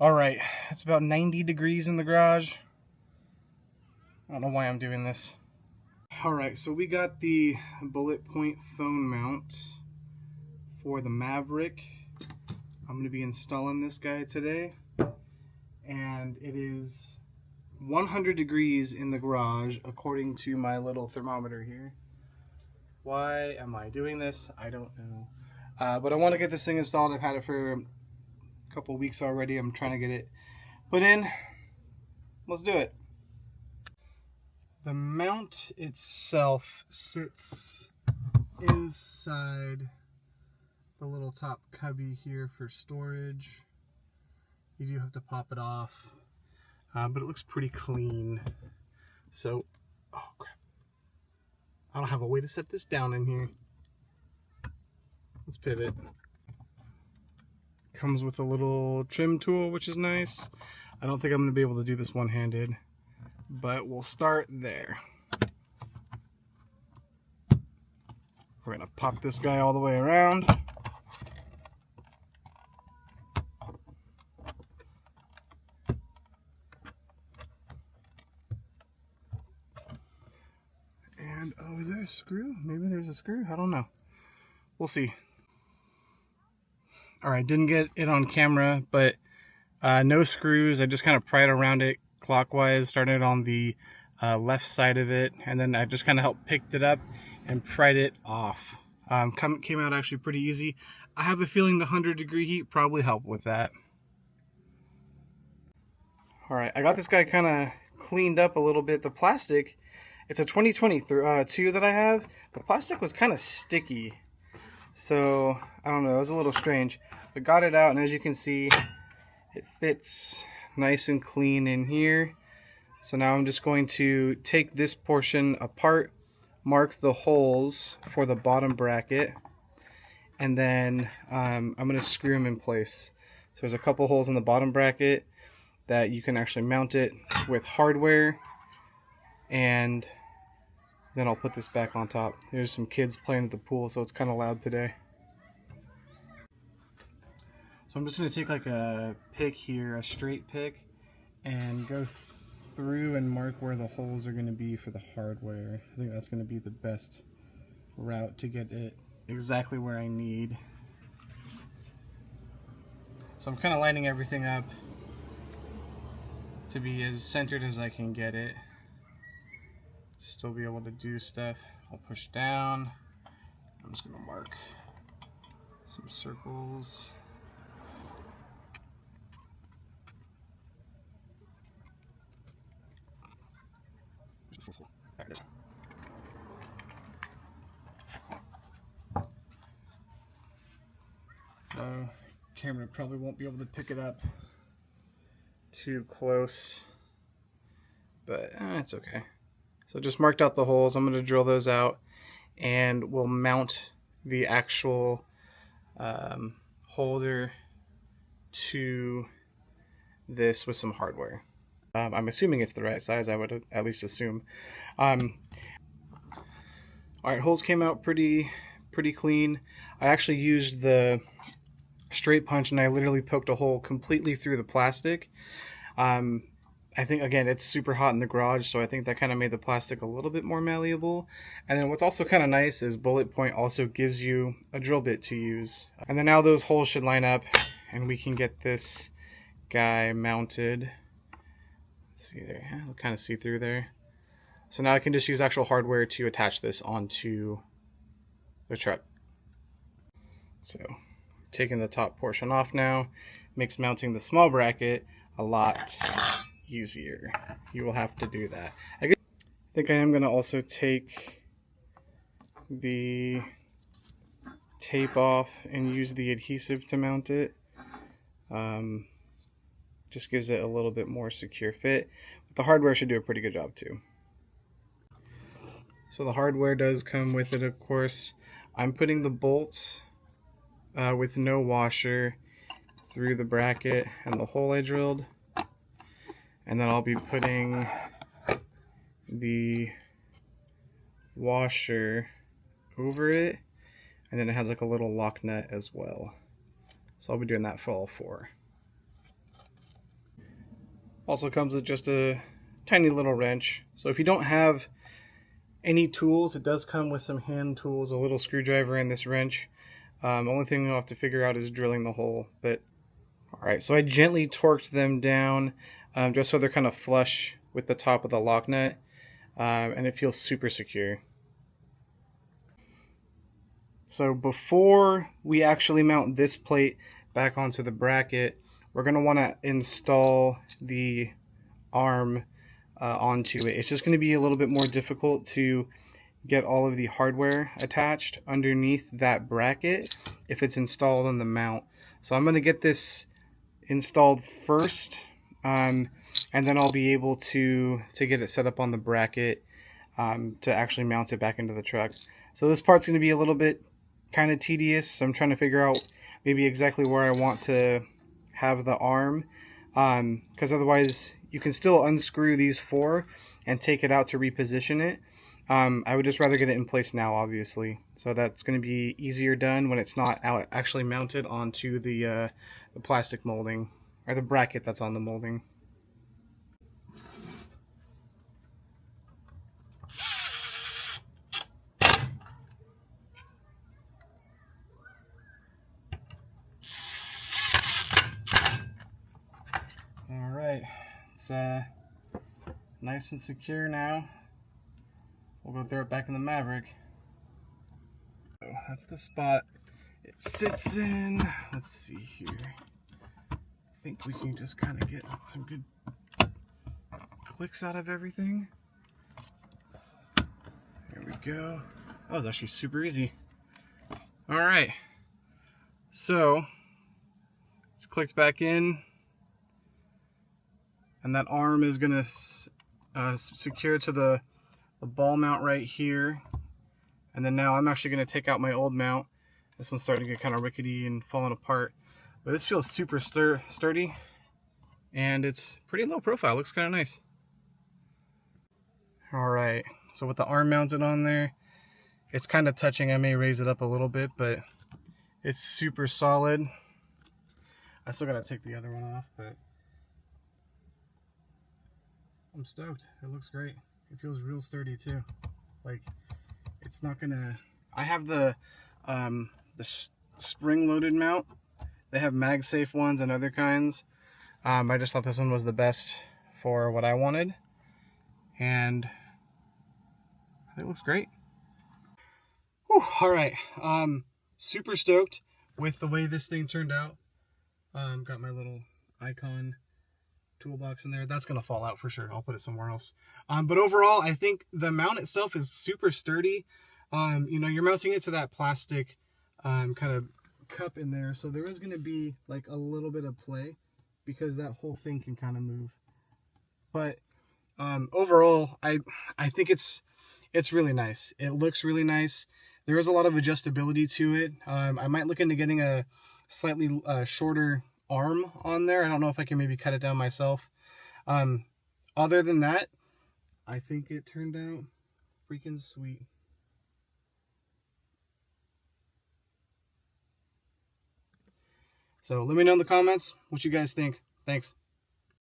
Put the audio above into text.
All right, it's about 90 degrees in the garage. I don't know why I'm doing this. All right, so we got the Bulletpoint phone mount for the Maverick. I'm going to be installing this guy today, and it is 100 degrees in the garage according to my little thermometer here. Why am I doing this? I don't know. But I want to get this thing installed. I've had it for a couple weeks already. I'm trying to get it put in. Let's do it. The mount itself sits inside the little top cubby here for storage. You do have to pop it off, but it looks pretty clean. So, oh crap. I don't have a way to set this down in here. Let's pivot. Comes with a little trim tool, which is nice. I don't think I'm going to be able to do this one-handed, but we'll start there. We're going to pop this guy all the way around. And, oh, is there a screw? Maybe there's a screw? I don't know. We'll see. All right, didn't get it on camera, but no screws. I just kind of pried around it clockwise, started on the left side of it, and then I just kind of helped picked it up and pried it off. Came out actually pretty easy. I have a feeling the 100-degree heat probably helped with that. All right, I got this guy kind of cleaned up a little bit. The plastic, it's a 2022 that I have. The plastic was kind of sticky, so I don't know, it was a little strange. But got it out, and as you can see, it fits nice and clean in here. So now I'm just going to take this portion apart, mark the holes for the bottom bracket, and then I'm going to screw them in place. So there's a couple holes in the bottom bracket that you can actually mount it with hardware, and then I'll put this back on top. There's some kids playing at the pool, so it's kind of loud today. So I'm just going to take like a pick here, a straight pick, and go through and mark where the holes are going to be for the hardware. I think that's going to be the best route to get it exactly where I need. So I'm kind of lining everything up to be as centered as I can get it. Still be able to do stuff. I'll push down. I'm just going to mark some circles. There it is. So, camera probably won't be able to pick it up too close, but it's okay. So just marked out the holes. I'm going to drill those out, and we'll mount the actual holder to this with some hardware. I'm assuming it's the right size. I would at least assume. All right, holes came out pretty clean. I actually used the straight punch, and I literally poked a hole completely through the plastic. I think, again, it's super hot in the garage, so I think that kind of made the plastic a little bit more malleable. And then what's also kind of nice is Bulletpoint also gives you a drill bit to use. And then now those holes should line up, and we can get this guy mounted. Let's see there, yeah, I'll kind of see through there. So now I can just use actual hardware to attach this onto the truck. So taking the top portion off now makes mounting the small bracket a lot easier. You will have to do that. I think I am going to also take the tape off and use the adhesive to mount it. Just gives it a little bit more secure fit. But the hardware should do a pretty good job too. So the hardware does come with it, of course. I'm putting the bolts with no washer through the bracket and the hole I drilled. And then I'll be putting the washer over it, and then it has like a little lock nut as well. So I'll be doing that for all four. Also comes with just a tiny little wrench. So if you don't have any tools, it does come with some hand tools, a little screwdriver and this wrench. Only thing we'll have to figure out is drilling the hole. But all right, so I gently torqued them down just so they're kind of flush with the top of the lock nut, and it feels super secure. So before we actually mount this plate back onto the bracket, we're going to want to install the arm onto it. It's just going to be a little bit more difficult to get all of the hardware attached underneath that bracket if it's installed on the mount. So I'm going to get this installed first, and then I'll be able to get it set up on the bracket to actually mount it back into the truck. So this part's going to be a little bit kind of tedious. I'm trying to figure out maybe exactly where I want to have the arm, because otherwise you can still unscrew these four and take it out to reposition it. I would just rather get it in place now, obviously. So that's going to be easier done when it's not actually mounted onto the plastic molding, or the bracket that's on the molding. All right, it's nice and secure now. We'll go throw it back in the Maverick. So that's the spot it sits in. Let's see here. I think we can just kind of get some good clicks out of everything. There we go. That was actually super easy. All right, so it's clicked back in, and that arm is gonna secure to the ball mount right here. And then now I'm actually going to take out my old mount. This one's starting to get kind of rickety and falling apart, but this feels super sturdy, and it's pretty low profile. Looks kind of nice. All right, so with the arm mounted on there, it's kind of touching. I may raise it up a little bit, but it's super solid. I still got to take the other one off, but I'm stoked. It looks great. It feels real sturdy too. Like, it's not gonna. I have the spring-loaded mount. They have MagSafe ones and other kinds. I just thought this one was the best for what I wanted, and it looks great. Whew, all right, super stoked with the way this thing turned out. Got my little icon toolbox in there. That's gonna fall out for sure. I'll put it somewhere else. But overall, I think the mount itself is super sturdy. You know, you're mounting it to that plastic kind of cup in there, so there is gonna be like a little bit of play because that whole thing can kind of move. But overall, I think it's really nice. It looks really nice. There is a lot of adjustability to it. I might look into getting a slightly shorter arm on there. I don't know if I can maybe cut it down myself. Other than that, I think it turned out freaking sweet. So let me know in the comments what you guys think. Thanks.